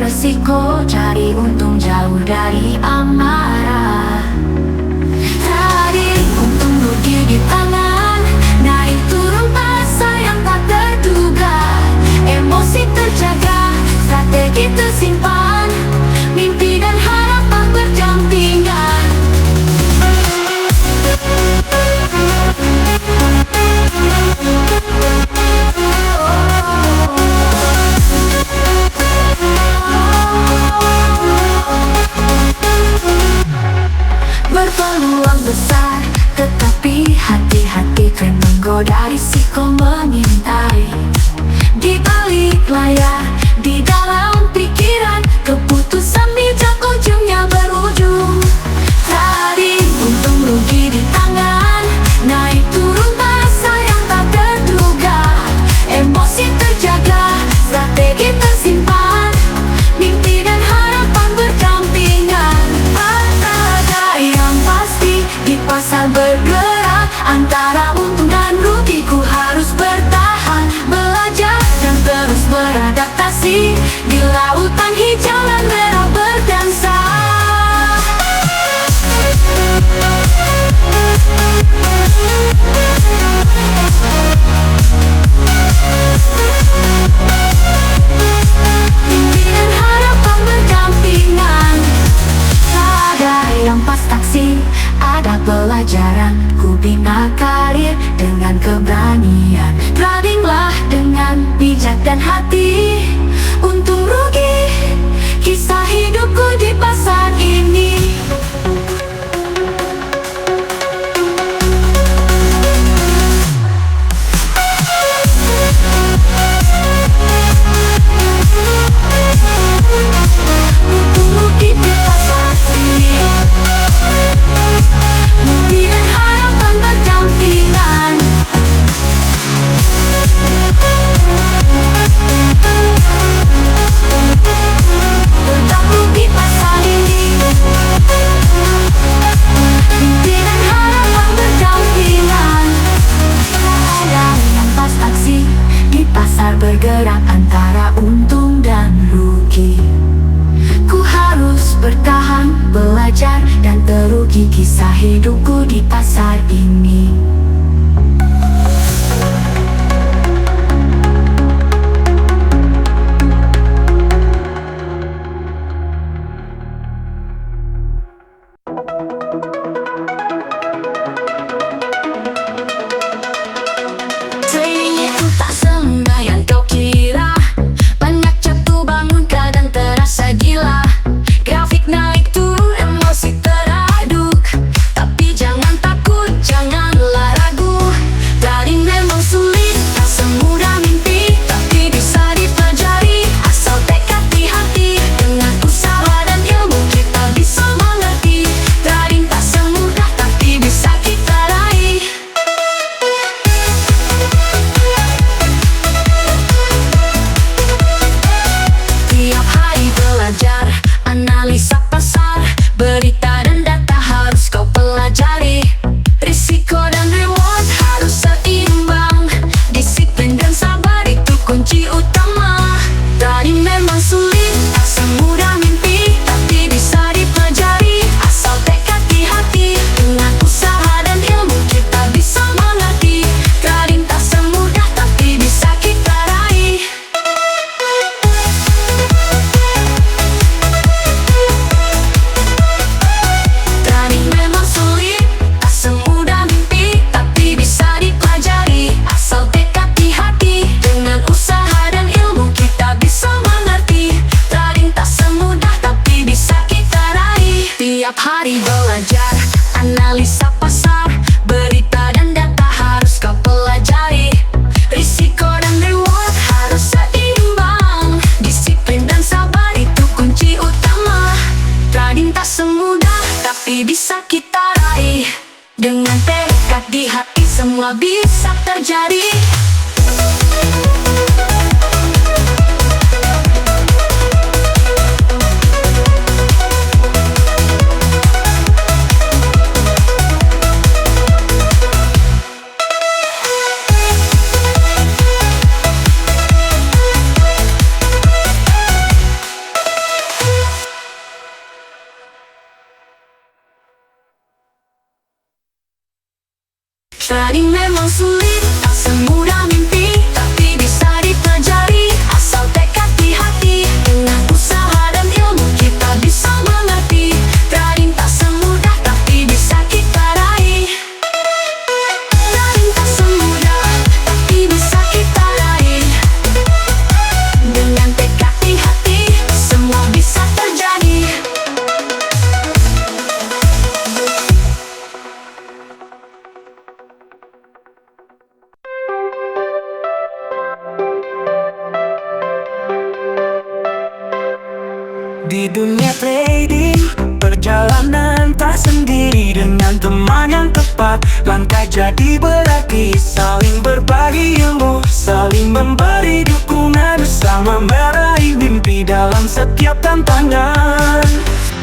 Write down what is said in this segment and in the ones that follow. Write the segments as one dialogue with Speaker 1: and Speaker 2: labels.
Speaker 1: resiko, cari untung jauh dari amarah. Cari untung rugi di tangan, naik turun pasar yang tak terduga. Emosi terjaga, strategi tersimpan, mimpi dan harapan berdampingan. Berpeluang besar, tetapi hati-hati tren menggoda, risiko mengintai. Di balik layar, di dalam pikiran, keputusan bijak ujungnya berujung. Cari untung rugi di tangan, naik turun pasar yang tak terduga. Emosi terjaga, strategi tersimpan, mimpi dan harapan berdampingan. Tak ada yang pasti di pasar bergerak, antara untung dan rugi ku harus bertahan, belajar dan terus beradaptasi. Di lautan hijau dan merah berdansa. Mimpi dan harapan berdampingan. Tak ada yang pas taksi, ada pelajaran. Ku bina karir dengan keberanian. Tradinglah dengan bijak dan hati. Untung rugi, kisah hidupku di pasar ini. Untung rugi di pasar ini, mimpi dan harapan berdampingan. Untung rugi pasar ini, mimpi dan harapan berdampingan. Tak ada yang pas taksi, di pasar bergerak antara untung dan rugi. Ku harus bertahan, belajar dan teruji, kisah hidupku di pasar ini. Trading itu tak semudah yang kau kira. Banyak jatuh bangun, kadang terasa gila. Grafik naik turun, emosi teraduk. Tapi jangan takut, janganlah ragu. Trading memang sulit, tak semudah mimpi, tapi bisa dipelajari. Asal tekad di hati, dengan usaha dan ilmu kita bisa mengerti. Trading tak semudah, tapi bisa kita raih. Tiap hari belajar, analisa pasar, berita dan data harus kau pelajari. Risiko dan reward harus seimbang, disiplin dan sabar itu kunci utama. Trading memang sulit, tak semudah mimpi, tapi bisa dipelajari. Asal tekad di hati, dengan usaha dan ilmu kita bisa mengerti. Trading tak semudah, tapi bisa kita raih. Trading memang sulit, tak semudah mimpi, tapi bisa dipelajari. Asal tekad di hati, dengan usaha dan ilmu kita bisa mengerti. Trading tak semudah, tapi bisa kita raih. Tiap hari belajar, analisa pasar, berita dan data harus kau pelajari. Risiko dan reward harus seimbang, disiplin dan sabar itu kunci utama. Trading tak semudah, tapi bisa kita raih. Dengan tekad di hati semua bisa terjadi. Trading memang sulit, tak semudah mimpi, tapi bisa dipelajari asal tekad di hati. Dengan usaha dan ilmu kita bisa mengerti. Trading tak semudah, tapi bisa kita raih. Trading tak semudah, tapi bisa kita raih. Dengan tekad di hati, semua bisa terjadi.
Speaker 2: Di dunia trading, perjalanan tak sendiri. Dengan teman yang tepat, langkah jadi berarti. Saling berbagi ilmu, saling memberi dukungan, bersama meraih mimpi dalam setiap tantangan.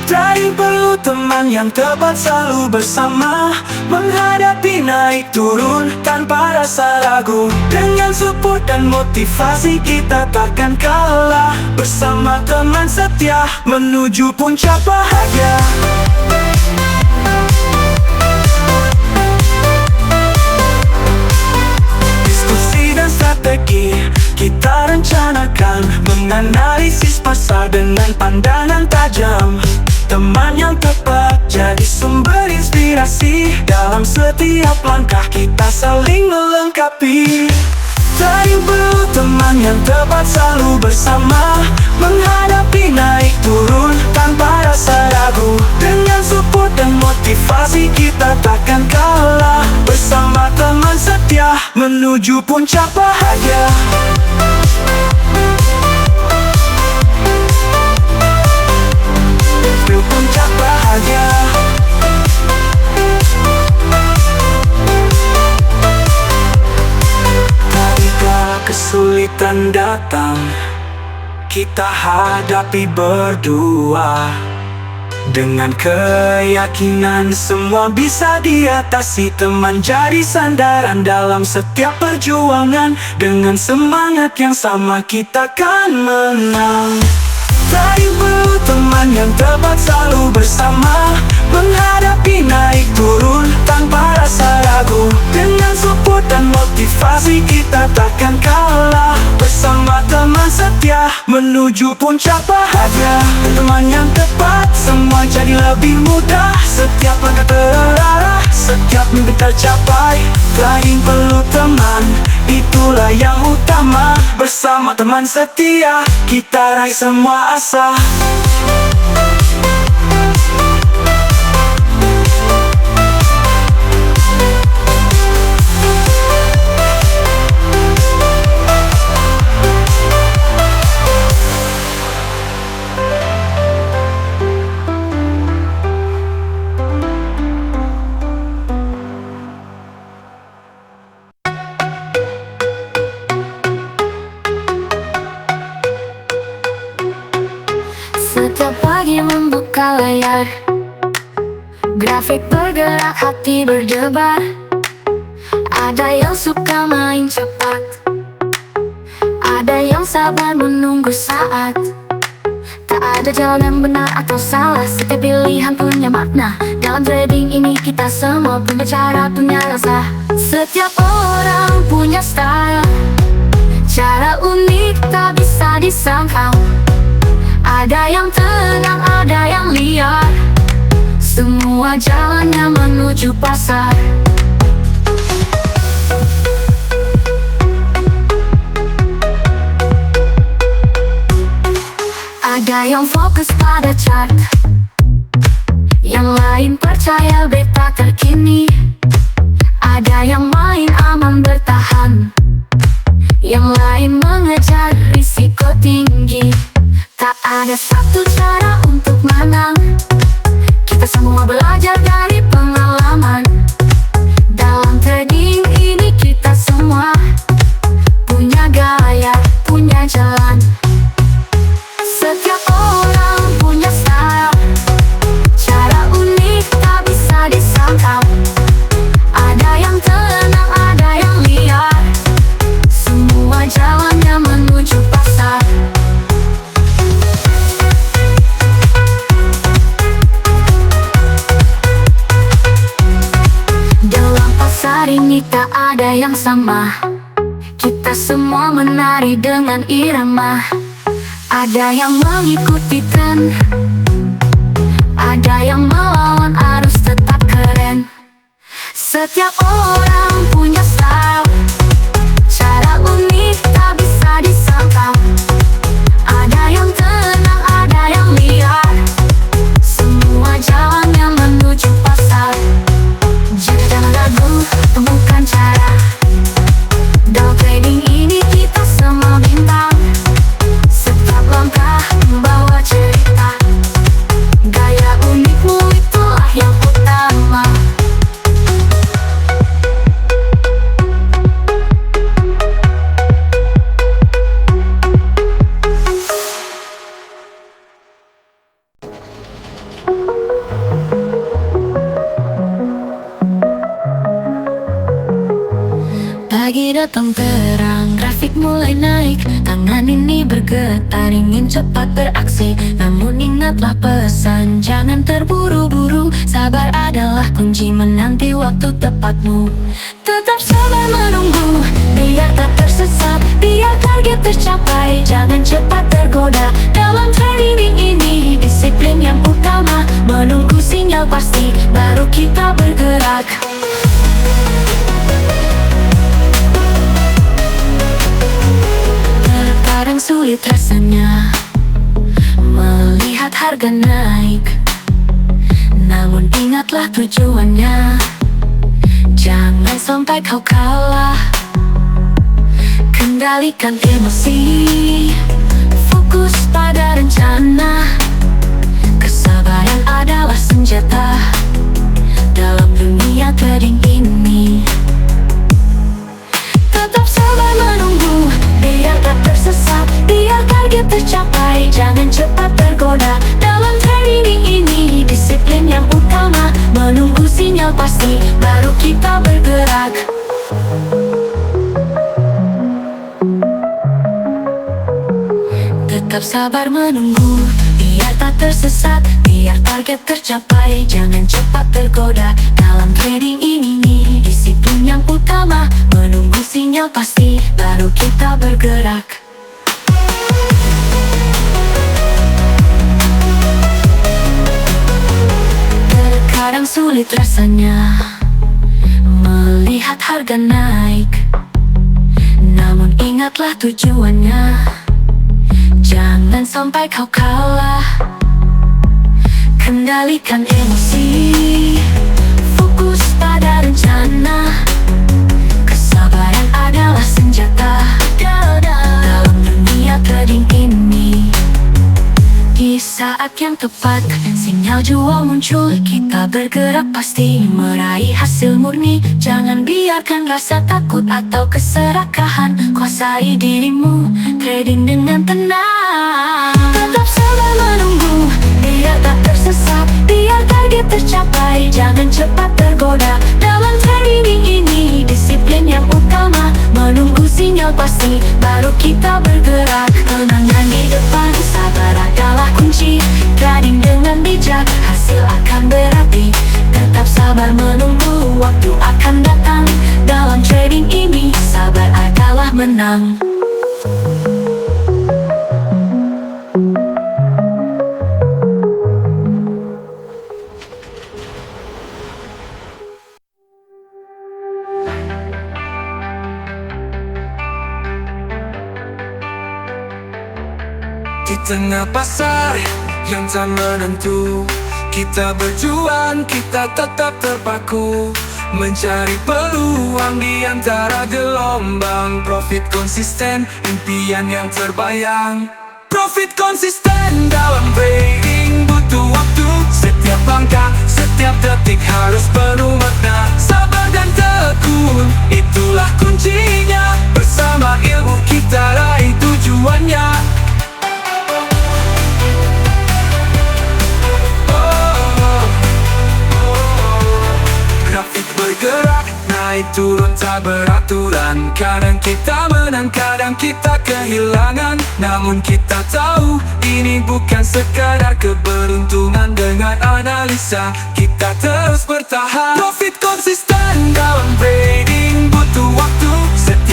Speaker 2: Trading perlu teman yang tepat, selalu bersama, menghadapi naik turun tanpa rasa ragu. Dengan support dan motivasi kita takkan kalah, bersama teman setia menuju puncak bahagia. Diskusi dan strategi kita rencanakan, menganalisis pasar dengan pandangan tajam. Teman yang tepat jadi sumber inspirasi, dalam setiap langkah kita saling melengkapi. Trading perlu teman yang tepat, selalu bersama, menghadapi naik turun tanpa rasa ragu. Dengan support dan motivasi kita takkan kalah, bersama teman setia menuju puncak bahagia. Puncak bahagia. Ketika kesulitan datang, kita hadapi berdua. Dengan keyakinan semua bisa diatasi, teman jadi sandaran dalam setiap perjuangan. Dengan semangat yang sama kita kan menang. Trading perlu teman yang tepat, selalu bersama, menghadapi naik turun tanpa rasa ragu. Dengan support dan motivasi kita takkan kalah, bersama teman setia menuju puncak bahagia. Teman yang tepat, semua jadi lebih mudah. Setiap langkah terarah, setiap mimpi tercapai. Trading perlu teman, itulah yang utama. Bersama teman setia, kita raih semua asa.
Speaker 1: Setiap pagi membuka layar, grafik bergerak, hati berdebar. Ada yang suka main cepat, ada yang sabar menunggu saat. Tak ada jalan yang benar atau salah, setiap pilihan punya makna. Dalam trading ini kita semua punya cara, punya rasa. Setiap orang punya style, cara unik tak bisa disangkal. Ada yang tenang, ada yang liar, semua jalannya menuju pasar. Ada yang fokus pada chart, yang lain percaya beta terkini. Ada yang main aman bertahan, yang lain mengejar risiko tinggi. Tak ada satu cara untuk menang, kita semua belajar dari pengalaman. Dalam trading ini kita semua punya gaya, punya jalan. Setiap orang punya style, cara unik tak bisa disangkal. Ada yang tenang, ada yang liar, semua jalannya menuju pasar. yang sama. Kita semua menari dengan irama. Ada yang mengikuti tren, ada yang melawan arus tetap keren. Setiap orang punya style, cara unik tak bisa disangkal. Ada yang tenang, ada yang liar, semua jalannya menuju pasar. Jeda lagu, temukan cara. Dalam trading ini kita semua bintang. Setiap langkah membawa cerita. Gaya unikmu itulah yang utama. Pagi datang terang, grafik mulai naik. Tangan ini bergetar, ingin cepat beraksi. Namun ingatlah pesan, jangan terburu-buru. Sabar adalah kunci menanti waktu tepatmu. Tetap sabar menunggu, biar tak tersesat, biar target tercapai. Jangan cepat tergoda, dalam trading ini disiplin yang utama. Menunggu sinyal pasti, baru kita bergerak. Kadang sulit rasanya melihat harga naik, namun ingatlah tujuannya. Jangan sampai kau kalah, kendalikan emosi, fokus pada rencana. Kesabaran adalah senjata dalam dunia trading ini. Tetap sabar menunggu, biar tak tersesat, biar target tercapai. Jangan cepat tergoda, dalam trading ini disiplin yang utama. Menunggu sinyal pasti, baru kita bergerak. Tetap sabar menunggu, biar tak tersesat, biar target tercapai. Jangan cepat tergoda, dalam trading ini disiplin yang utama. Menunggu sinyal pasti, baru kita bergerak. Terkadang sulit rasanya melihat harga naik, namun ingatlah tujuannya. Jangan sampai kau kalah, kendalikan emosi, fokus pada rencana. Kesabaran adalah senjata dalam dunia trading ini. Di saat yang tepat, sinyal jual muncul, kita bergerak pasti meraih hasil murni. Jangan biarkan rasa takut atau keserakahan kuasai dirimu, trading dengan tenang. Tetap sabar menunggu, biar tak tersesat, biar target tercapai. Jangan cepat tergoda, dalam trading ini disiplin yang utama. Menunggu sinyal pasti, baru kita bergerak. Tenangkan di depan, sabar adalah kunci. Trading dengan bijak, hasil akan berapi. Tetap sabar menunggu, waktu akan datang. Dalam trading ini, sabar adalah menang.
Speaker 2: Di tengah pasar yang tak menentu, kita berjuang, kita tetap terpaku. Mencari peluang di antara gelombang. Profit konsisten, impian yang terbayang. Profit konsisten dalam trading butuh waktu. Setiap langkah, setiap detik harus penuh makna. Sabar dan tekun, itulah kuncinya. Bersama ilmu kita raih tujuannya. Grafik bergerak, naik turun tak beraturan. Kadang kita menang, kadang kita kehilangan. Namun kita tahu, ini bukan sekadar keberuntungan. Dengan analisa, kita terus bertahan. Profit konsisten dalam trading butuh waktu.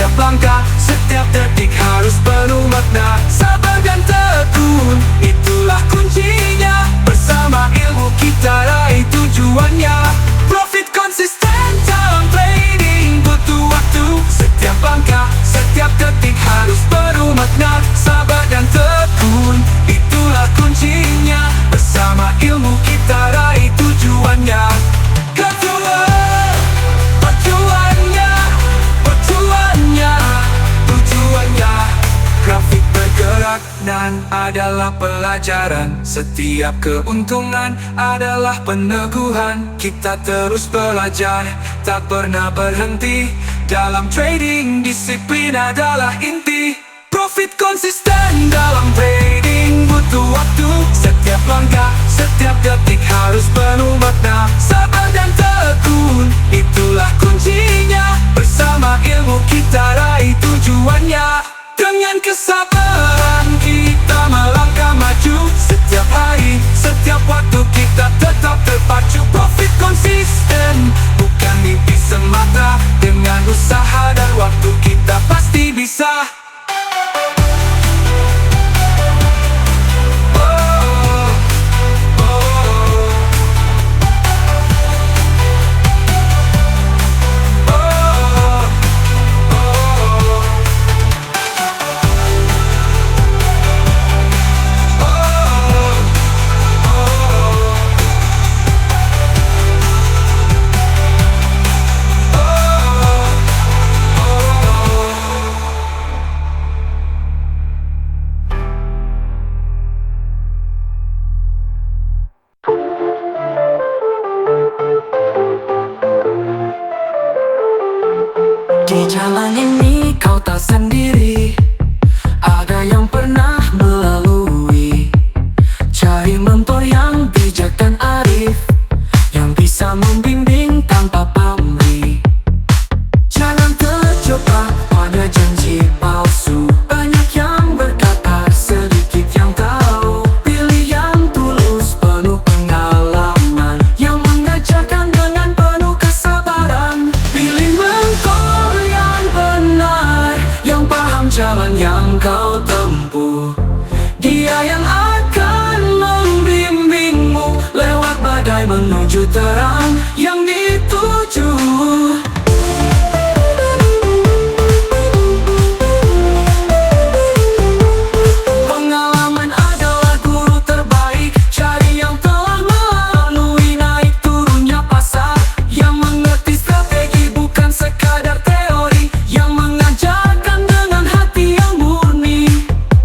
Speaker 2: Setiap langkah, setiap detik harus penuh makna. Sabar dan tekun, itulah kuncinya. Bersama ilmu kita raih tujuannya. Profit konsisten dalam trading butuh waktu. Setiap langkah, setiap detik harus penuh makna. Sabar dan tekun, itulah kuncinya. Bersama ilmu kita raih tujuannya. Kedua, tujuannya grafik bergerak dan adalah pelajaran. Setiap keuntungan adalah peneguhan. Kita terus belajar, tak pernah berhenti. Dalam trading, disiplin adalah inti. Profit konsisten dalam trading butuh waktu. Setiap langkah, setiap detik harus penuh makna. Sabar dan tekun, itulah kuncinya. Bersama ilmu kita raih tujuannya. Dengan kesabaran kita melangkah maju. Setiap hari, setiap waktu kita tetap terpacu. Profit konsisten, bukan mimpi semata. Dengan usaha dan waktu kita pasti bisa. Di jalan ini kau tak sendiri. Ada yang pernah melalui. Cari mentor yang bijak dan arif, yang bisa membimbing tanpa pamrih. Jangan terjebak pada janji palsu. Banyak yang berkata, sedikit yang tahu. Pilih yang tulus, penuh pengalaman, yang mengajarkan dengan penuh kesabaran. Pilih mentor yang benar, yang paham jalan yang kau tempuh. Dia yang akan membimbingmu lewat badai menuju terang yang dituju. Pengalaman adalah guru terbaik. Cari yang telah melalui naik turunnya pasar, yang mengerti strategi bukan sekadar teori, yang mengajarkan dengan hati yang murni.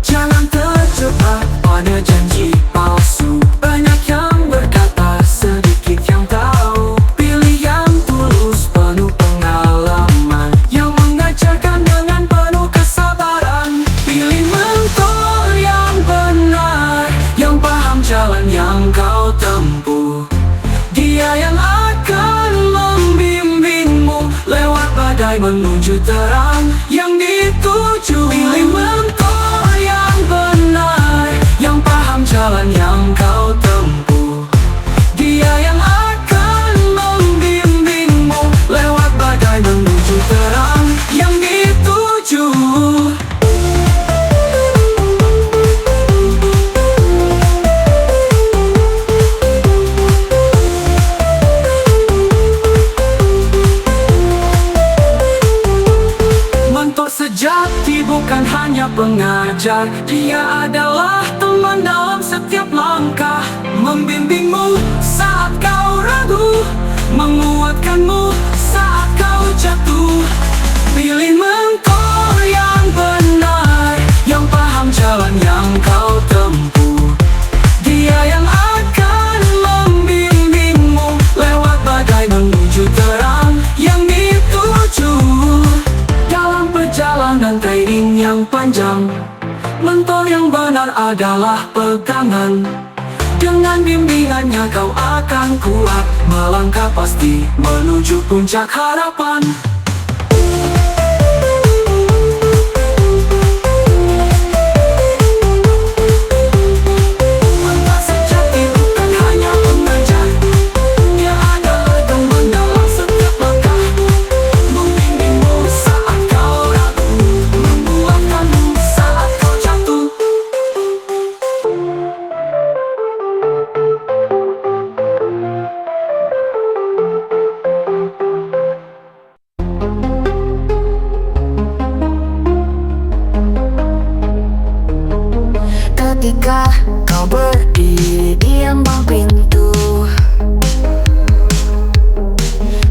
Speaker 2: Jangan terjebak pada janji palsu. Banyak yang berkata, sedikit yang tahu. Pilih yang tulus, penuh pengalaman, yang mengajarkan dengan penuh kesabaran. Pilih mentor yang benar, yang paham jalan yang kau tempuh. Dia yang akan membimbingmu lewat badai menuju terang yang dituju. Pilih mentor yang benar, yang paham jalan yang kau tempuh. Dia yang akan membimbingmu lewat badai menuju terang yang dituju. Mentor sejati bukan hanya pengajar. Dia adalah teman dalam setiap langkah, membimbingmu saat kau ragu, menguatkanmu saat kau jatuh. Pilih mentor yang benar, yang paham jalan yang kau tempuh. Dia yang akan membimbingmu lewat badai menuju terang yang dituju. Dalam perjalanan trading yang panjang, mentor yang benar adalah pegangan. Dengan bimbingannya kau akan kuat, melangkah pasti menuju puncak harapan. Mentor sejati bukan hanya pengajar. Dia adalah teman dalam setiap langkah, membimbingmu saat kau ragu,
Speaker 1: Kau berdiri di ambang pintu,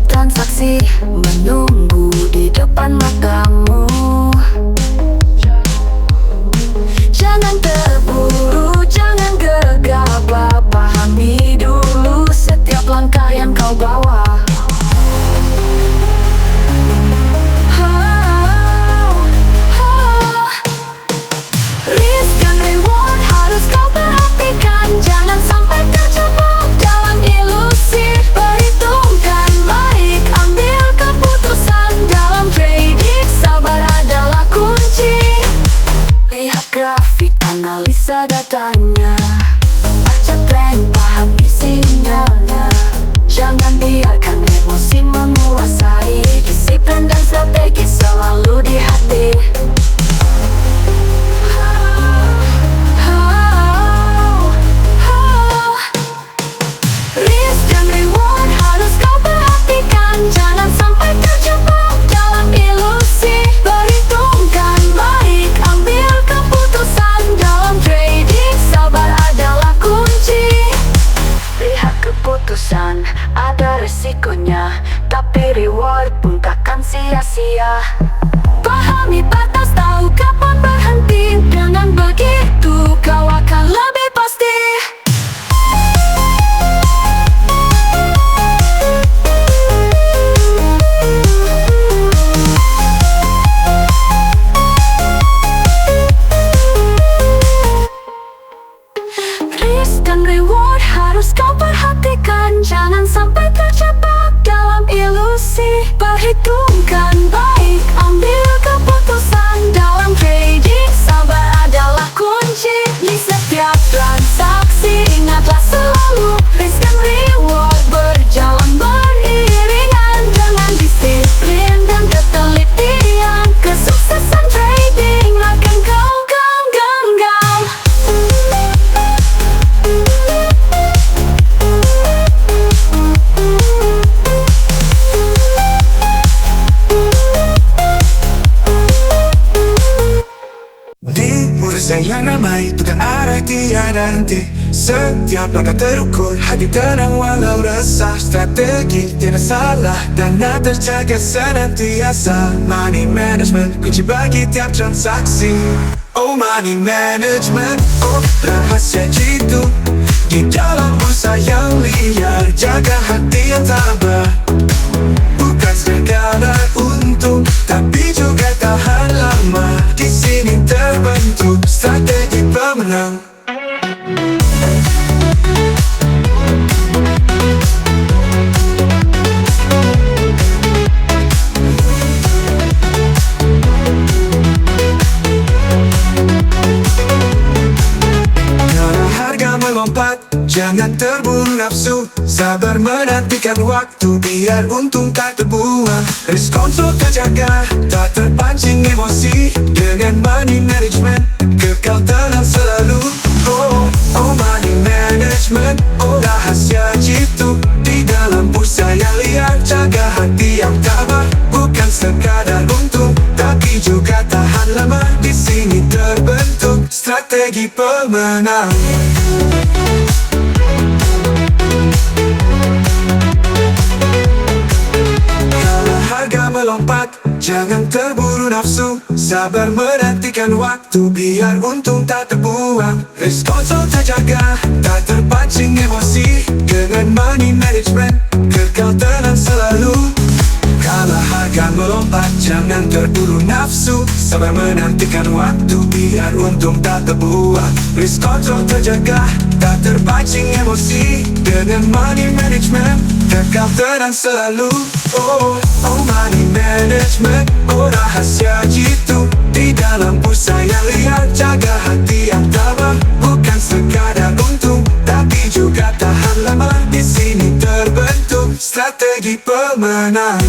Speaker 1: transaksi menunggu di depan matamu. Jangan terburu, jangan gegabah, pahami dulu setiap langkah yang kau bawa. Risk dan reward harus kau perhatikan, jangan sampai terjebak dalam ilusi. Perhitungkan baik, ambil keputusan dalam trading, sabar adalah kunci. Lihat grafik, analisa datanya, baca tren, pahami sinyalnya. Jangan biarkan emosi menguasai, disiplin dan strategi selalu di hati. Risk dan reward harus kau perhatikan, jangan sampai terjebak dalam ilusi. Perhitungkan baik, ambil keputusan dalam trading, sabar adalah kunci. Lihat keputusan, ada resikonya, tapi reward pun takkan sia-sia. Pahami batas, tahu kapan berhenti, dengan begitu kau akan lebih pasti. Risk dan reward harus kau perhatikan, jangan sampai terjebak dalam ilusi. Perhitungkan baik, ambil keputusan dalam trading, sabar adalah kunci. Di setiap transaksi ingatlah selalu, risk dan reward berjalan beriringan. Dengan disiplin dan ketelitian, kesuksesan trading akan kau genggam.
Speaker 2: Di bursa yang ramai, bukan arah tiada henti. Setiap langkah terukur, hati tenang walau resah. Strategi tidak salah, dana terjaga senantiasa. Money management, kunci bagi tiap transaksi. Oh money management, oh rahasia jitu. Di dalam bursa yang liar, jaga hati yang tabah. Bukan sekadar untung, tapi juga tahan lama. Di sini terbentuk strategi pemenang. Kalau harga melompat, jangan terburu nafsu. Sabar menantikan waktu, biar untung tak terbuang. Risk control terjaga, tak terpancing emosi. Dengan money management, kekal tenang selalu. Oh, oh money management, oh rahasia jitu. Di dalam bursa yang liar, jaga hati yang tabah. Bukan sekadar untung, tapi juga tahan lama. Di sini terbentuk strategi pemenang. Kalau harga melompat, jangan terburu nafsu. Sabar menantikan waktu, biar untung tak terbuang. Risk control terjaga, tak terpancing emosi. Dengan money management, kekal tenang selalu. Kalau harga melompat, jangan terburu nafsu. Sabar menantikan waktu, biar untung tak terbuang. Risk control terjaga, tak terpancing emosi. Dengan money management, kekal tenang selalu. Oh, oh money management, oh rahasia jitu. Di dalam bursa yang liar, jaga hati yang tabah. Bukan sekadar untung, tapi juga tahan lama. Di sini terbentuk strategi pemenang.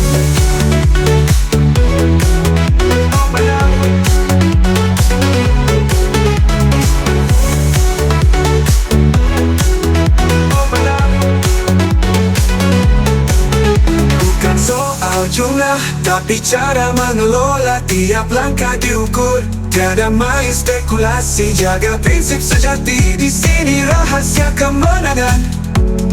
Speaker 2: Bukan soal jumlah, tapi cara mengelola. Tiap langkah diukur Tiada main spekulasi, jaga prinsip sejati. Di sini rahasia kemenangan.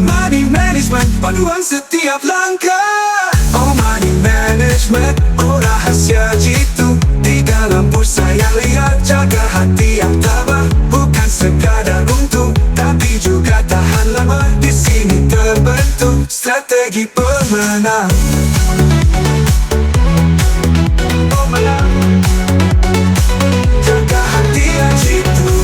Speaker 2: Money management, panduan setiap langkah. Oh money management, oh rahasia jitu. Di dalam bursa yang liar, jaga hati yang tabah. Bukan sekadar untung, tapi juga tahan lama. Di sini terbentuk strategi pemenang. Pemenang, jaga hati yang jitu.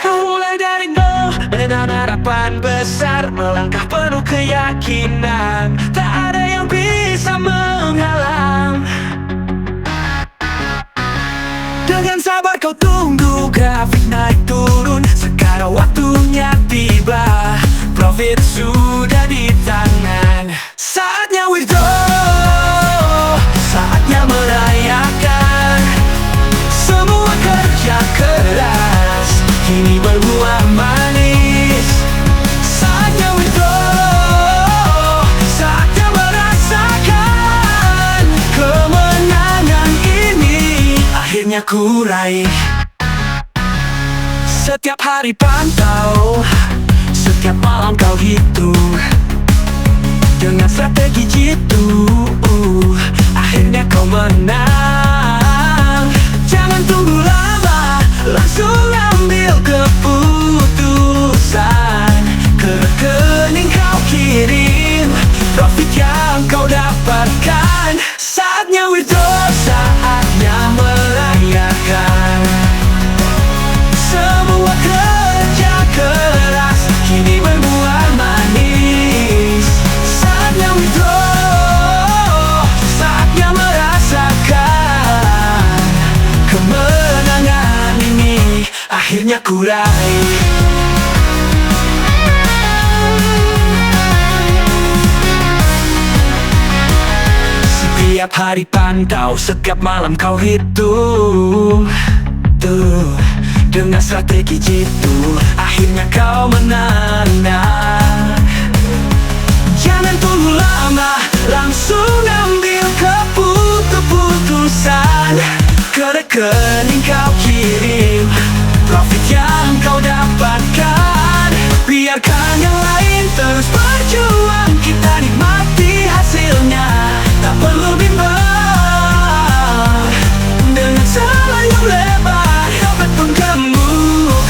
Speaker 2: Kau mulai dari nol dengan harapan besar, melangkah penuh keyakinan. Tak ada yang bisa menghalang. Dengan sabar kau tunggu grafik naik turun. Sekarang waktunya tiba, profit sudah di tangan. Saatnya withdraw, saatnya merayakan. Semua kerja keras kini berbuah manis. Saatnya withdraw, saatnya merasakan. Kemenangan ini akhirnya ku raih. Setiap hari pantau, setiap malam kau hitung. Dengan strategi jitu, akhirnya kau menang. Jangan tunggu lama, langsung ambil keputusan. Ke rekening kau kirim profit yang kau dapatkan. Saatnya withdraw, saatnya merayakan. Semua kerja keras kini berbuah manis. Saatnya withdraw, saatnya merasakan. Kemenangan ini akhirnya ku raih. Setiap hari pantau, setiap malam kau hitung. Dengan strategi jitu, akhirnya kau menang. Jangan tunggu lama, langsung ambil keputusan. Ke rekening kau kirim profit yang kau dapatkan. Biarkan yang lain terus berjuang, kita nikmati hasilnya. Tak perlu bimbang, dengan selayang lebar dapat pun gemuk.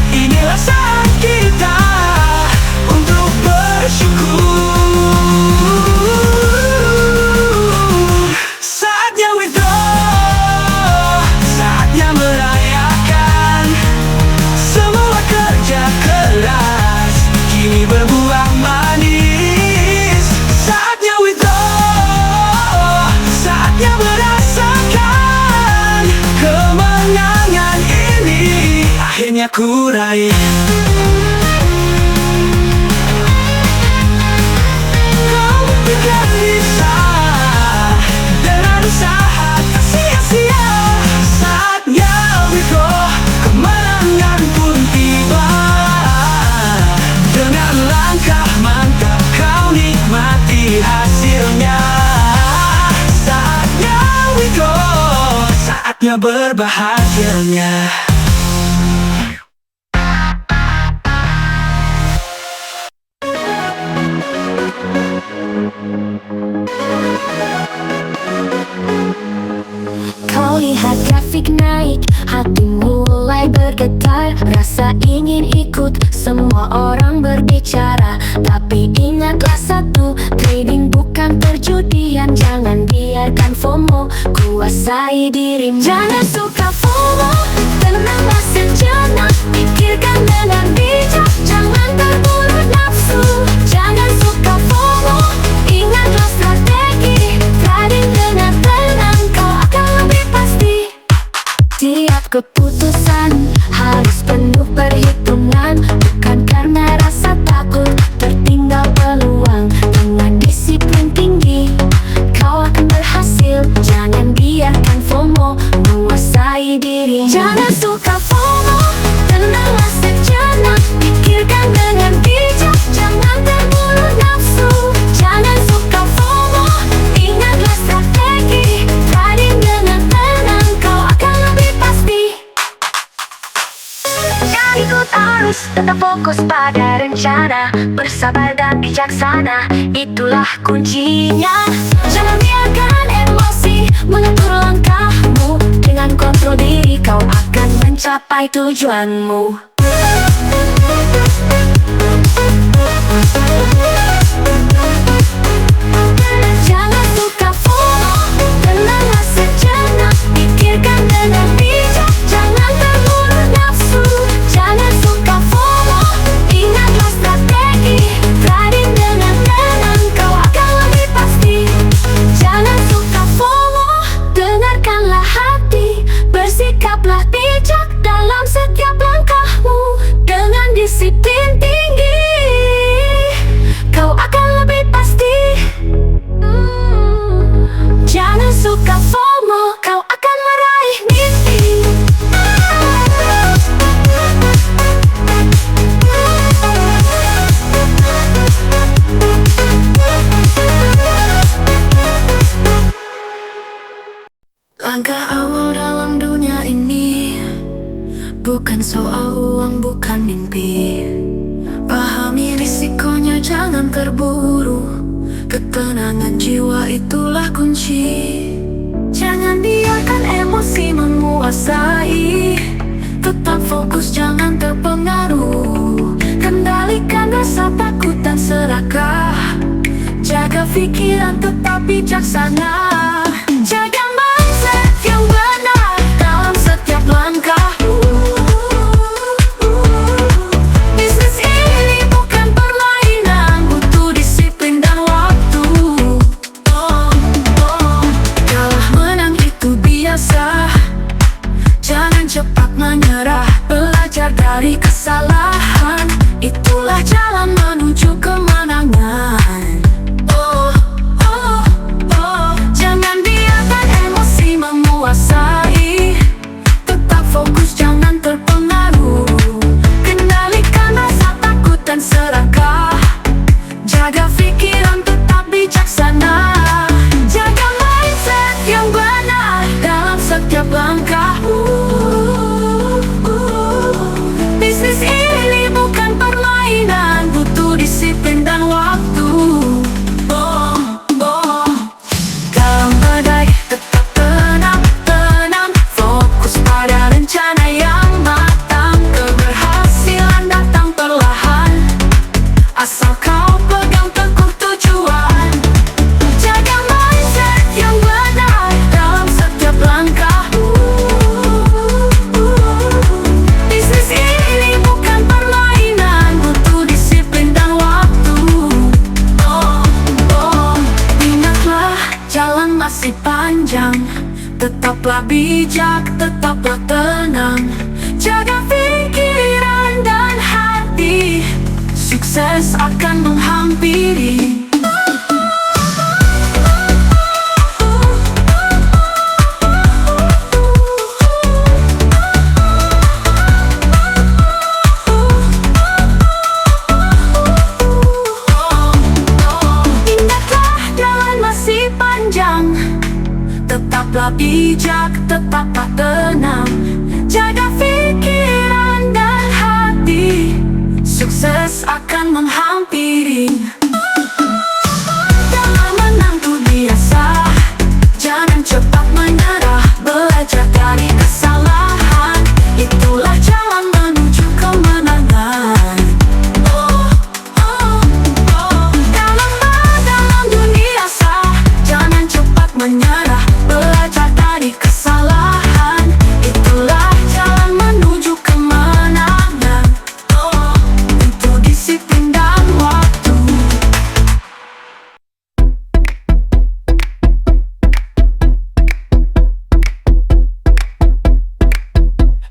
Speaker 2: Inilah saat kita untuk bersyukur. Saatnya withdraw, saatnya merayakan. Semua kerja keras kini berbuah manis. Saatnya withdraw, saatnya merasakan. Kemenangan ini akhirnya ku raih. Kau tidak bisa dengan usaha tak sia-sia. Saatnya withdraw, kemenangan pun tiba. Dengan langkah mantap kau nikmati hasilnya. Saatnya withdraw, saatnya berbahagianya.
Speaker 1: Kau lihat grafik naik, hati mulai bergetar. Rasa ingin ikut semua orang berbicara. Tapi ingatlah satu, trading bukan perjudian. Jangan biarkan FOMO kuasai dirimu. Jangan suka FOMO, tenanglah sejenak. Pikirkan dengan bijak, jangan terburu nafsu. Jangan suka FOMO, ingatlah strategi. Trading dengan tenang, kau akan lebih pasti. Tiap keputusan harus penuh perhitungan. Bukan karena rasa takut tertinggal peluang. Dengan disiplin tinggi kau akan berhasil. Jangan biarkan FOMO menguasai diri. Jangan suka FOMO, tenanglah sejenak. Pikirkan Tetap fokus pada rencana, bersabar dan bijaksana, itulah kuncinya. Jangan biarkan emosi mengatur langkahmu. Dengan kontrol diri kau akan mencapai tujuanmu. Jangan suka FOMO, tenanglah sejenak, pikirkan dengan bijak, jangan terburu nafsu. Jangan suka FOMO, ingatlah strategi, riding dengan tenang, kau akan lebih pasti. Jangan suka FOMO, dengarkanlah hati, bersikaplah bijak dalam setiap langkahmu. Dengan disiplin tinggi, kau akan lebih pasti. Jangan suka FOMO, kau akan meraih mimpi. Langkah awal dalam dunia ini bukan soal uang, bukan mimpi. Pahami risikonya, jangan terburu. Ketenangan jiwa itulah kunci. Jangan biarkan emosi menguasai. Tetap fokus, jangan terpengaruh. Kendalikan rasa takut dan serakah. Jaga pikiran, tetap bijaksana. Jaga mindset yang benar dalam setiap langkahmu. Bisnis ini bukan permainan, butuh disiplin dan waktu. Kalah menang itu biasa, jangan cepat menyerah. Belajar dari kesalahan, itulah jalan menuju kemenangan. Jangan biarkan emosi menguasai. Tetap fokus, jangan terpengaruh. Kendalikan rasa takut dan serakah. Jaga pikiran, tetap bijaksana. Jaga mindset yang benar dalam setiap langkahmu. Bisnis ini bukan permainan, butuh disiplin dan waktu. Dalam badai tetap tenang, tenang, fokus pada rencana yang matang. Keberhasilan datang perlahan, asal kau pegang teguh tujuan. Jaga mindset yang benar dalam setiap langkahmu. Bisnis ini bukan permainan, butuh disiplin dan waktu. Ingatlah, jalan masih panjang. Tetaplah bijak, tetaplah tenang. Jaga pikiran dan hati, sukses akan menghampiri. Ingatlah, jalan masih panjang. Tetaplah bijak, tetaplah tenang. Jaga pikiran dan hati, sukses akan menghampiri. Dalam menang tuh biasa, jangan cepat menyerah. Belajar dari kesalahan, itulah jalan menuju kemenangan. Dalam dunia sah, jangan cepat menyerah. Belajar dari kesalahan, itulah jalan menuju kemenangan. Butuh disiplin dan waktu.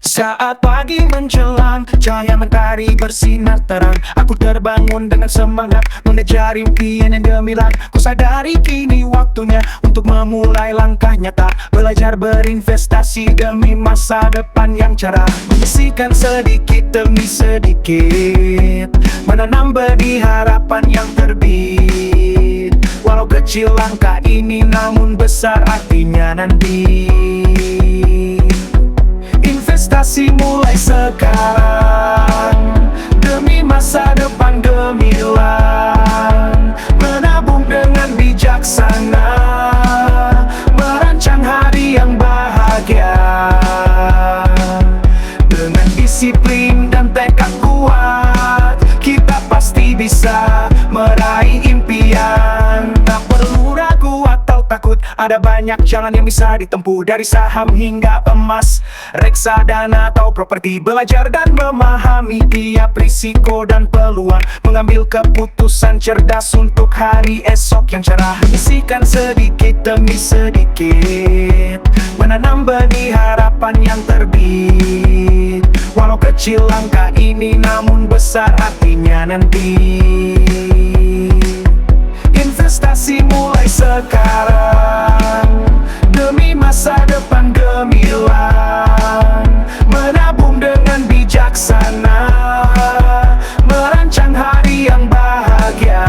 Speaker 2: Saat pagi menjelang, cahaya mentari bersinar terang. Aku terbangun dengan semangat, mengejar impian yang gemilang. Ku sadari kini waktunya untuk memulai langkah nyata. Belajar berinvestasi demi masa depan yang cerah. Menyisihkan sedikit demi sedikit, menanam benih harapan yang terbit. Walau kecil langkah ini, namun besar artinya nanti. Investasi mulai sekarang, masa depan gemilang, menabung dengan bijaksana, merancang hari yang bahagia. Dengan disiplin dan tekad kuat, kita pasti bisa meraih impian. Tak perlu ragu atau takut, ada banyak jalan yang bisa ditempuh. Dari saham hingga emas, reksadana atau properti. Belajar dan memahami tiap risiko dan peluang, mengambil keputusan cerdas untuk hari esok yang cerah. Isikan sedikit demi sedikit, menanam benih harapan yang terbit. Walau kecil langkah ini, namun besar artinya nanti. Investasi mulai sekarang, demi masa depan gemilang, menabung dengan bijaksana, merancang hari yang bahagia.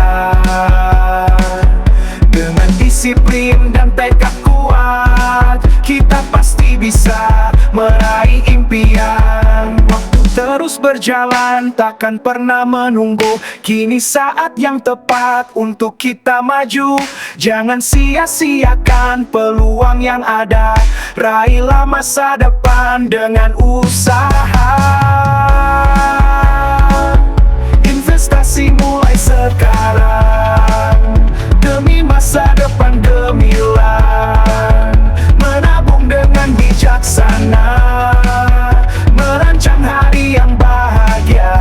Speaker 2: Dengan disiplin dan tekad kuat, kita pasti bisa meraih impian. Waktu terus berjalan, takkan pernah menunggu. Kini saat yang tepat untuk kita maju. Jangan sia-siakan peluang yang ada, raihlah masa depan dengan usaha. Investasi mulai sekarang, demi masa depan gemilang, menabung dengan bijaksana, merancang hari yang bahagia.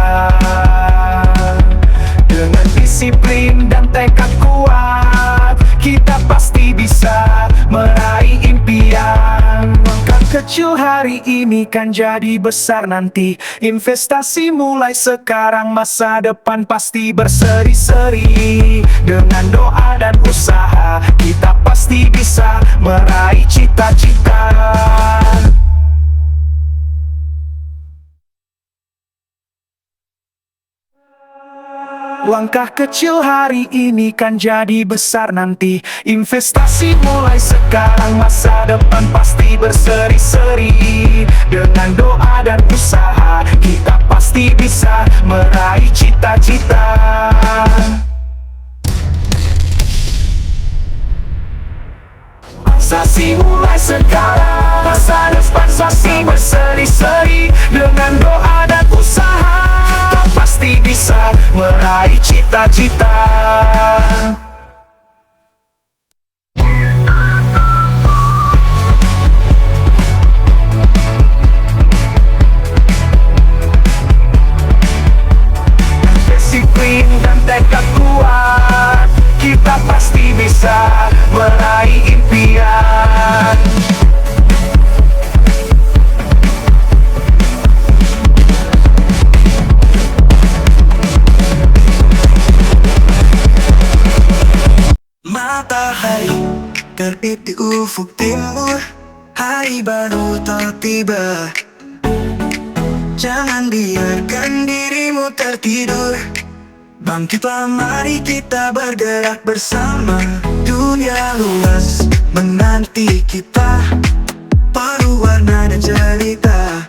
Speaker 2: Dengan disiplin dan tekad kuat, kita pasti bisa meraih impian. Langkah kecil hari ini kan jadi besar nanti. Investasi mulai sekarang, masa depan pasti berseri-seri. Dengan doa dan usaha, kita pasti bisa meraih cita-cita. Langkah kecil hari ini kan jadi besar nanti. Investasi mulai sekarang, masa depan pasti berseri-seri. Dengan doa dan usaha, kita pasti bisa meraih cita-cita. Investasi mulai sekarang, masa depan pasti berseri-seri. Dengan doa dan usaha, kita pasti bisa meraih cita-cita. Disiplin dan tekad kuat, kita pasti bisa meraih impian. Matahari terbit di ufuk timur, hari baru telah tiba. Jangan biarkan dirimu tertidur. Bangkitlah, mari kita bergerak bersama. Dunia luas menanti kita, penuh warna dan cerita.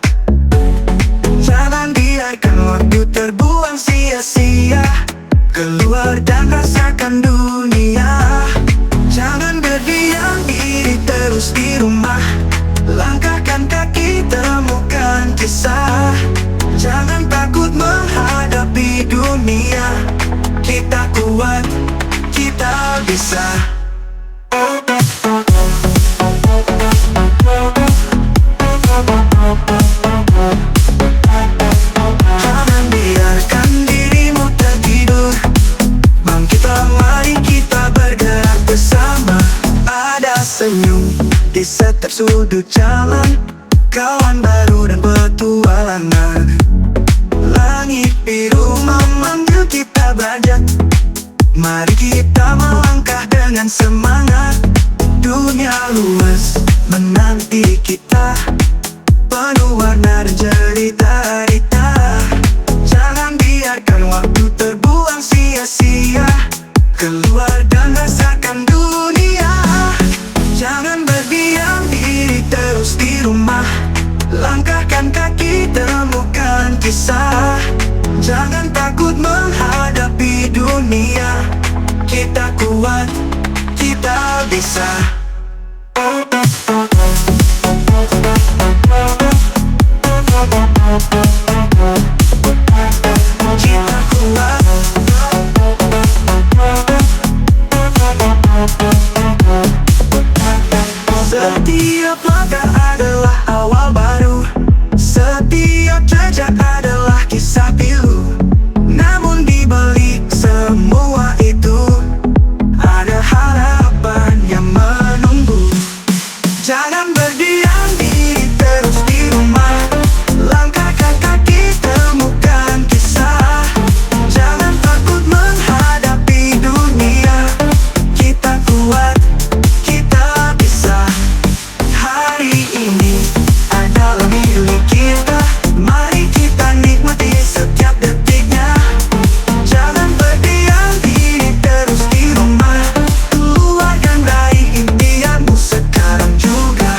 Speaker 2: Jangan biarkan waktu terbuang sia-sia. Keluar dan rasakan dunia. Jangan berdiam diri terus di rumah. Langkahkan kaki, temukan kisah. Jangan takut menghadapi dunia. Kita kuat, kita bisa. Jangan biarkan dirimu tertidur. Bangkitlah, mari kita bergerak bersama. Ada senyum di setiap sudut jalan, kawan baru dan petualangan. Langit biru memanggil kita belajar. Mari kita melangkah dengan semangat. Dunia luas menanti kita, penuh warna dan cerita-cerita. Jangan biarkan waktu terbuang sia-sia. Keluar dan rasakan dunia. Jangan berdiam diri terus di rumah. Langkahkan kaki, temukan kisah. Jangan takut bisa. Kita kuat. Setiap langkah adalah awal baru. Setiap jejak adalah kisah pilu. Namun di balik semua itu ada harapan yang menunggu. Jangan berdiam diri terus di rumah. Langkahkan kaki temukan kisah. Jangan takut menghadapi dunia. Kita kuat, kita bisa. Hari ini adalah milik kita. Mari kita nikmati setiap detiknya. Jangan berdiam diri terus di rumah. Keluarkan raih impianmu sekarang juga.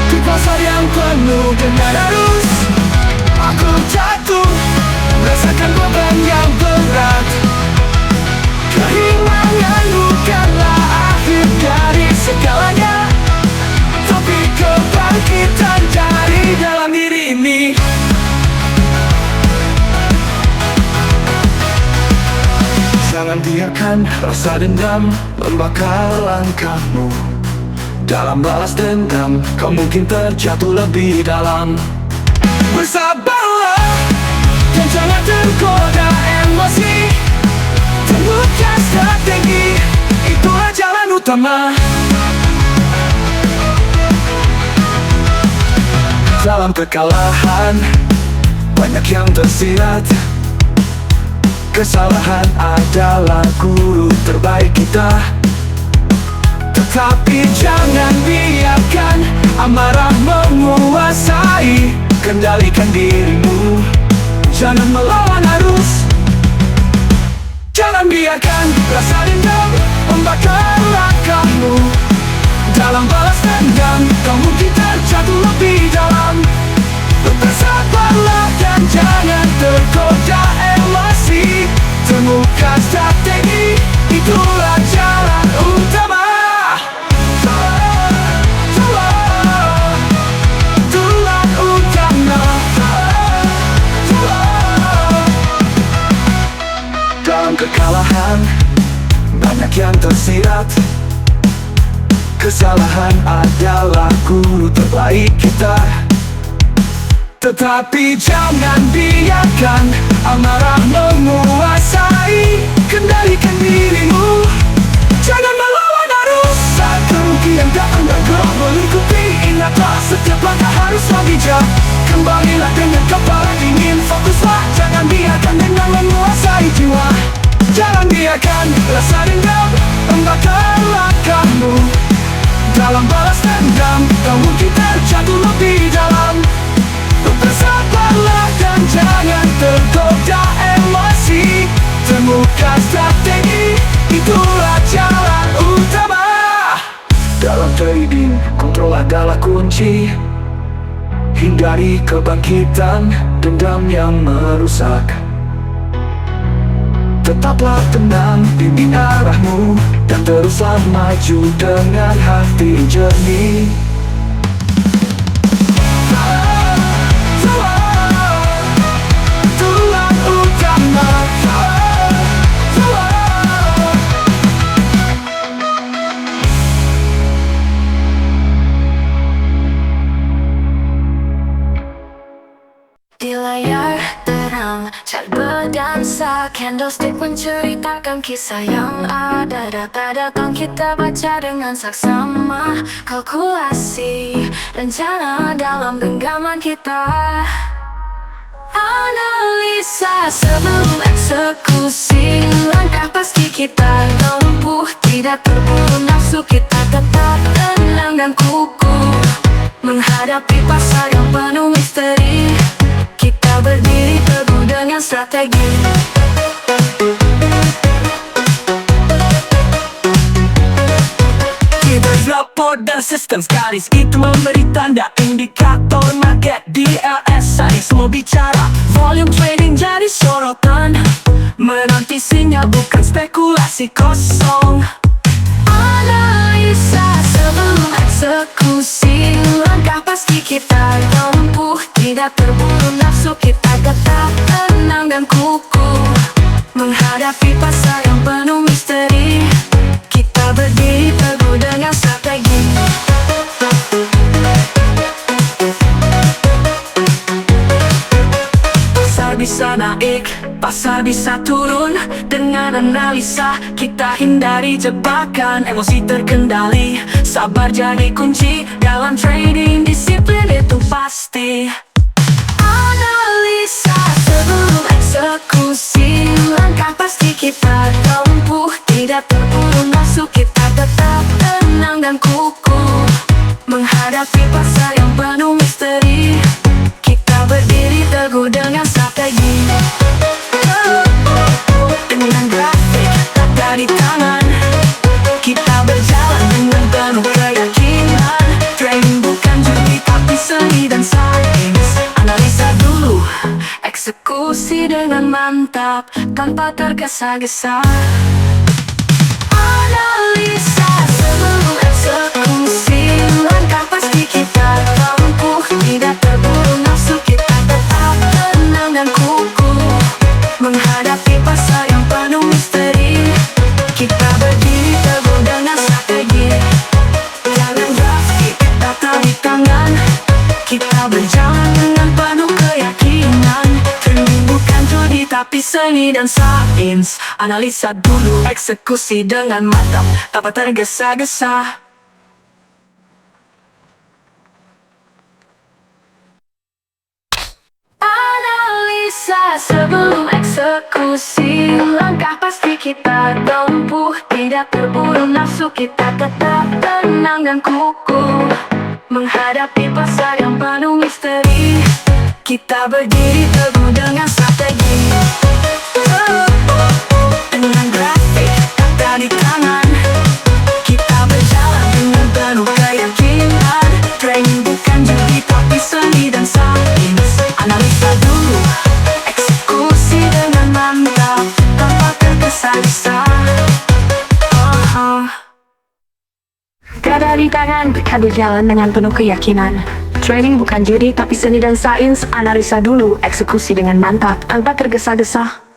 Speaker 2: Di pasar yang penuh dengan arus, aku jatuh, rasakan beban yang berat. Kehilangan bukanlah akhir dari segalanya, tapi kebangkitan dari dalam diri ini. Jangan biarkan rasa dendam membakar langkahmu. Dalam balas dendam, kau mungkin terjatuh lebih dalam. Bersabarlah dan jangan tergoda emosi. Temukan strategi, itulah jalan utama. Dalam kekalahan, banyak yang tersirat. Kesalahan adalah guru terbaik kita. Tetapi jangan biarkan amarah menguasai. Kendalikan dirimu, jangan melawan arus. Jangan biarkan rasa dendam membakar langkahmu. Dalam balas dendam, kau mungkin terjatuh lebih dalam. Bersabarlah dan jangan tergoda emosi. Temukan strategi, itulah jalan utama. Jalan utama. Dalam kekalahan, banyak yang tersirat. Kesalahan adalah guru terbaik kita. Tetapi jangan biarkan amarah menguasai. Kendalikan dirimu, jangan melawan arus. Saat kerugian datang dan gerak mengikuti, ingatlah setiap langkah haruslah bijak. Kembalilah dengan kepala dingin, fokuslah. Jangan biarkan dendam menguasai jiwa. Jangan biarkan rasa dendam membakar langkahmu. Dalam balas dendam, kau mungkin terjatuh lebih dalam. Bersabarlah dan jangan tergoda emosi. Temukan strategi, itulah jalan utama. Dalam trading, kontrol adalah kunci. Hindari kebangkitan dendam yang merusak. Tetaplah tenang, bimbing arahmu, dan teruslah maju dengan hati jernih. Tulang utama.
Speaker 1: Di layar terang, cat berdansa, candlestick menceritakan kisah yang ada. Data datang kita baca dengan saksama. Kalkulasi, rencana dalam genggaman kita. Analisa sebelum eksekusi. Langkah pasti kita tempuh, tidak terburu nafsu. Kita tetap tenang dan kukuh menghadapi pasar yang penuh misteri. Kita berdiri teguh dengan strategi. Kita drop
Speaker 2: Order Systems, garis itu memberi tanda indikator market DLSI semua bicara. Volume trading jadi sorotan, menanti sinyal bukan spekulasi kosong. Analisa sebelum eksekusi, langkah pasti kita tempuh. Tidak terburu nafsu, kita tetap tenang dan kukuh menghadapi pasar yang penuh misteri. Kita berdiri teguh dengan strategi. Pasar bisa naik, pasar bisa turun. Dengan analisa kita hindari jebakan. Emosi terkendali, sabar jadi kunci dalam trading. Disiplin itu pasti. Analisa sebelum eksekusi, langkah pasti kita tempuh. Tidak terburu nafsu, kita tetap tenang dan kukuh menghadapi pasar yang penuh misteri. Kita berdiri teguh dengan strategi. Dengan grafik data di tangan, kita berjalan dengan penuh keyakinan. Trading bukan judi tapi seni dan sains. Analisa dulu, eksekusi dengan mantap tanpa tergesa-gesa. Analisa sebelum eksekusi, langkah pasti kita tempuh. Tidak terburu nafsu, kita tetap tenang dan kukuh menghadapi pasar yang penuh misteri. Kita berdiri teguh dengan strategi. Jangan grafik data di tangan, kita berjalan dengan penuh keyakinan. Trading bukan judi tapi seni dan sains. Analisa dulu, eksekusi dengan mantap tanpa tergesa-gesa. Analisa sebelum eksekusi, langkah pasti kita tempuh. Tidak terburu nafsu, kita tetap tenang dan kukuh menghadapi pasar yang penuh misteri. Kita berdiri teguh dengan strategi. Dengan grafik data di tangan, kita berjalan dengan penuh keyakinan. Trading bukan judi tapi seni dan sains. Analisa dulu, eksekusi dengan mantap tanpa tergesa-gesa. Data di tangan, kita berjalan dengan penuh keyakinan. Trading bukan judi tapi seni dan sains. Analisa dulu, eksekusi dengan mantap tanpa tergesa-gesa.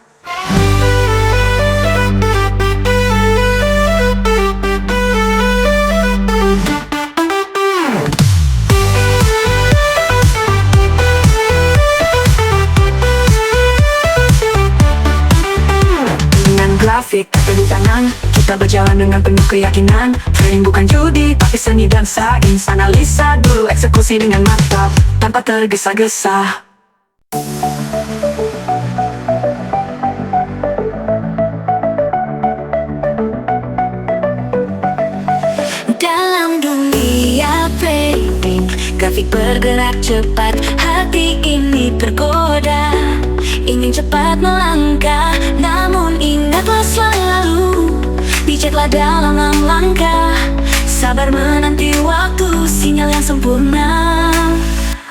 Speaker 2: Grafik data di tangan, kita berjalan dengan penuh keyakinan. Trading bukan judi tapi seni dan sains. Analisa dulu, eksekusi dengan mantap tanpa tergesa-gesa. Dalam dunia trading, grafik bergerak cepat. Hati ini tergoda, ingin cepat melangkah, namun ingatlah selalu, bijaklah dalam langkah. Sabar menanti waktu, sinyal yang sempurna.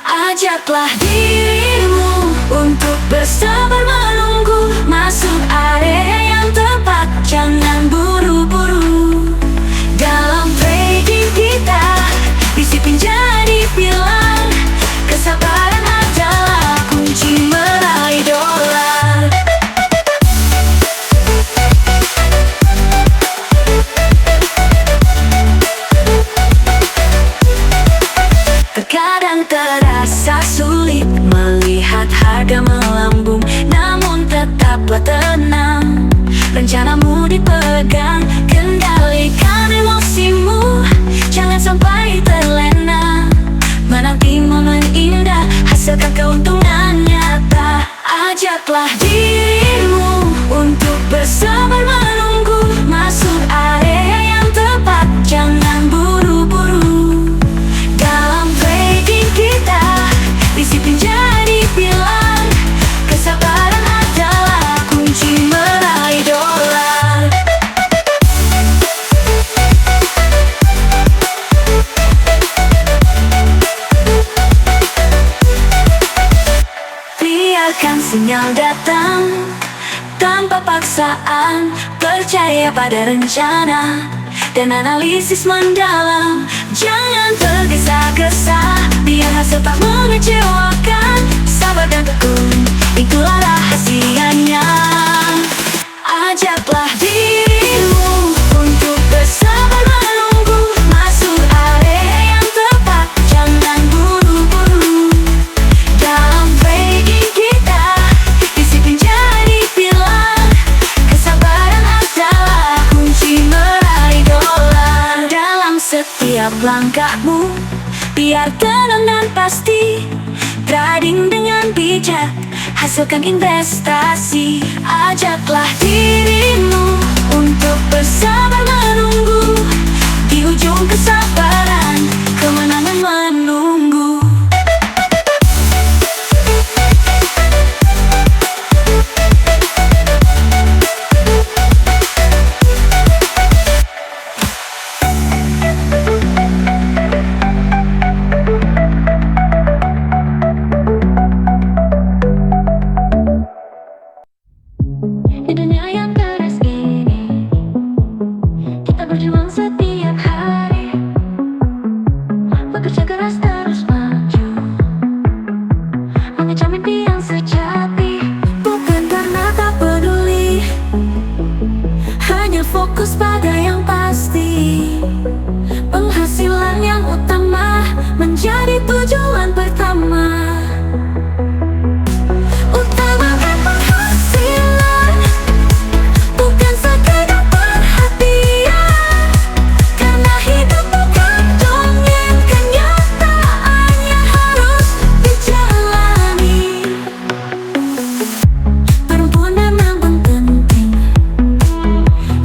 Speaker 2: Ajaklah dirimu untuk bersabar menunggu, masuk area yang tepat, jangan buru-buru. Dalam trading kita, disiplin jadi pilar. Kesabaran adalah kunci meraih dolar. Terkadang terasa sulit melihat harga melambung, namun tetaplah tenang. Rencanamu dipegang, kendalikan emosimu, jangan sampai terlena. Menanti momen indah, hasilkan keuntungan nyata. Ajaklah dirimu untuk bersabar menunggu, masuk area yang tepat, jangan buru-buru. Dalam trading kita, disiplin jadi pilar. Kesabaran adalah kunci meraih dolar.
Speaker 1: tanpa paksaan. Percaya pada rencana dan analisis mendalam. Jangan tergesa-gesa, biar hasil tak mengecewakan. Sabar dan tekun, itulah rahasianya. Ajaklah dirimu untuk bersabar menunggu, masuk area yang tepat, jangan buru-buru. Dalam trading kita, disiplin jadi pilar. Kesabaran adalah kunci meraih dolar. Dalam setiap langkahmu, biar tenang dan pasti. Trading dengan bijak, hasilkan investasi. Ajaklah dirimu untuk bersabar menunggu. Di ujung kesabaran, kemenangan menunggu. Di dunia yang keras ini, kita berjuang setiap hari, bekerja keras terus maju, mengejar mimpi yang sejati. Bukan karena tak peduli, hanya fokus pada yang pasti. Penghasilan yang utama menjadi tujuan pertama. Utamakan penghasilan, bukan sekedar perhatian. Karena hidup bukan dongeng, kenyataan yang harus dijalani. Perempuan memang penting,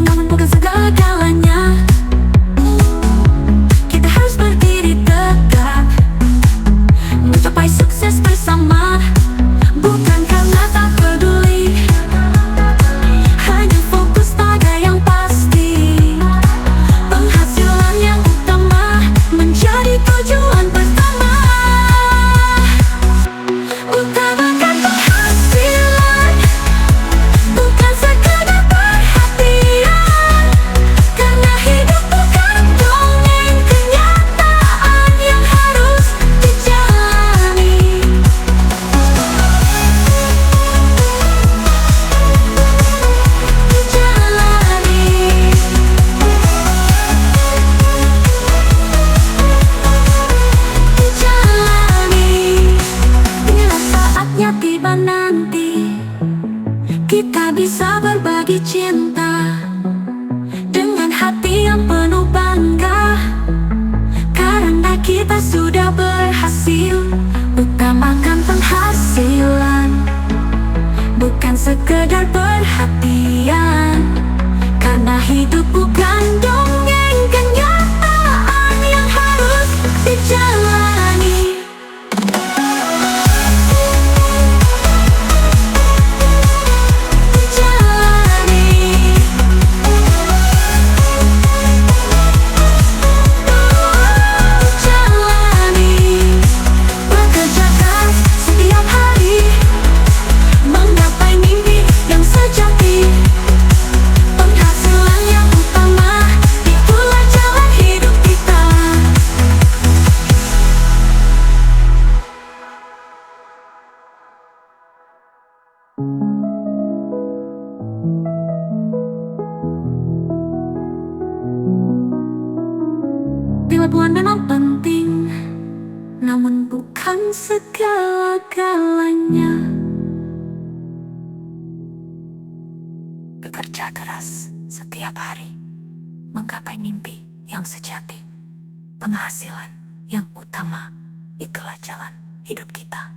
Speaker 1: namun bukan segala-galanya. Kita harus berdiri tegak, mencapai sukses bersama. Bukan karena tak peduli, hanya fokus pada yang pasti. Penghasilan yang utama menjadi tujuan pertama. Utamakan penghasilan, bukan sekadar perhatian. Karena hidup bukan dongeng, kenyataan yang harus dijalani. Inilah saatnya tiba nanti, kita bisa berbagi cinta dengan hati yang penuh bangga. Karena kita sudah berhasil. Utamakan penghasilan, bukan sekedar perhatian. Karena hidup bukan dongeng, kenyataan yang harus dijalani. Bekerja keras setiap hari, menggapai mimpi yang sejati. Penghasilan yang utama, itulah jalan hidup kita. Pengetahuan memang penting, namun bukan segala-galanya. Bekerja keras setiap hari, menggapai mimpi yang sejati. Penghasilan yang utama, itulah jalan hidup kita.